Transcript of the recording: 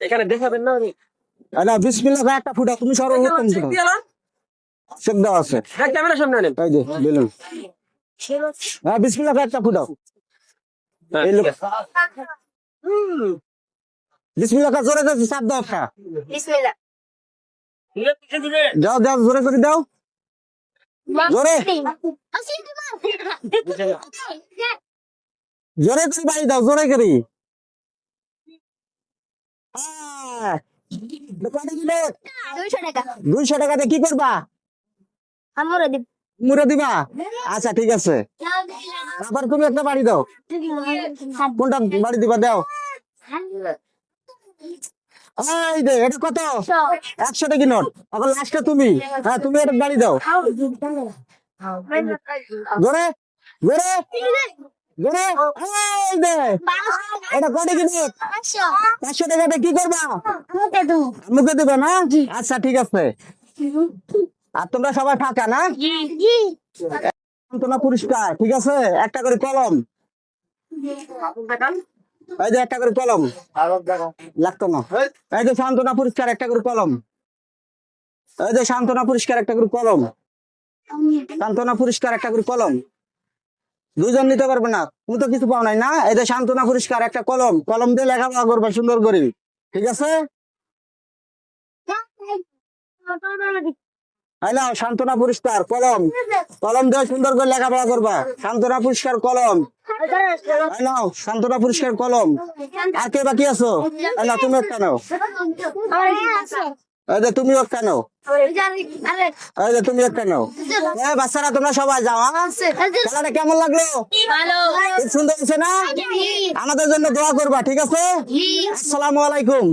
এখানে দেখাবেন না? না বিসমিল্লাহ ভাই, একটা ফুটা তুমি সর্বপ্রথম চেক দেওয়া আছে। ক্যামেরার সামনে আনেন। এই যে বেলুন। হ্যাঁ বিসমিল্লাহ ভাই, একটা ফুটাও। এই লোক বিসমিল্লাহ কা জোরে জোরে চাপ দাও একটা। বিসমিল্লাহ। দাও দাও, জোরে করে দাও, জোরে জোরে করে বাড়ি দাও, জোরে করে। হ্যাঁ, দোকানে গেলে 200 টাকা। 200 টাকাতে কি করবা? আমরা দিব। মুড়ে দিবা? আচ্ছা ঠিক আছে। আবার তুমি একটা বাড়ি দাও। কোনটা বাড়ি দিবা? দাও। এই দে, এটা কত? 100 টাকা নোট। এখন লাস্টে তুমি। হ্যাঁ তুমি একটা বাড়ি দাও। জোরে জোরে জোরে। এই দে, এটা কত কি নোট? 500 টাকাতে কি করবা? মুখে দিবা না? আচ্ছা ঠিক আছে। আর তোমরা সবাই ফাঁকা না? সান্ত্বনা পুরস্কার, ঠিক আছে? একটা করে কলম। এই যে একটা করে কলম লাগতো না। এই যে সান্ত্বনা পুরস্কার, একটা করে কলম। এই যে সান্ত্বনা পুরস্কার, একটা করে কলম। সান্ত্বনা পুরস্কার, একটা করে কলম। দুজন নিতে পারবে না, তুমি তো কিছু পাও নাই না? এই যে সান্ত্বনা পুরস্কার, একটা কলম। কলম দিয়ে লেখাপড়া করবে সুন্দর করে, ঠিক আছে? হ্যাঁ না, সান্ত্বনা পুরস্কার কলম। কলম দিয়ে সুন্দর করে লেখাপড়া করবা। সান্ত্বনা পুরস্কার কলম। নাও সান্ত্বনা পুরস্কার কলম। আর কে বাকি আছো? না তুমি একটা নাও। এই যে তুমি একটা নাও। এই যে তুমি একটা নাও। হ্যাঁ বাচ্চারা তোমরা সবাই যাও। খেলাটা কেমন লাগলো? খুব সুন্দর হয়েছে না? আমাদের জন্য দোয়া করবা, ঠিক আছে? আসসালামু আলাইকুম।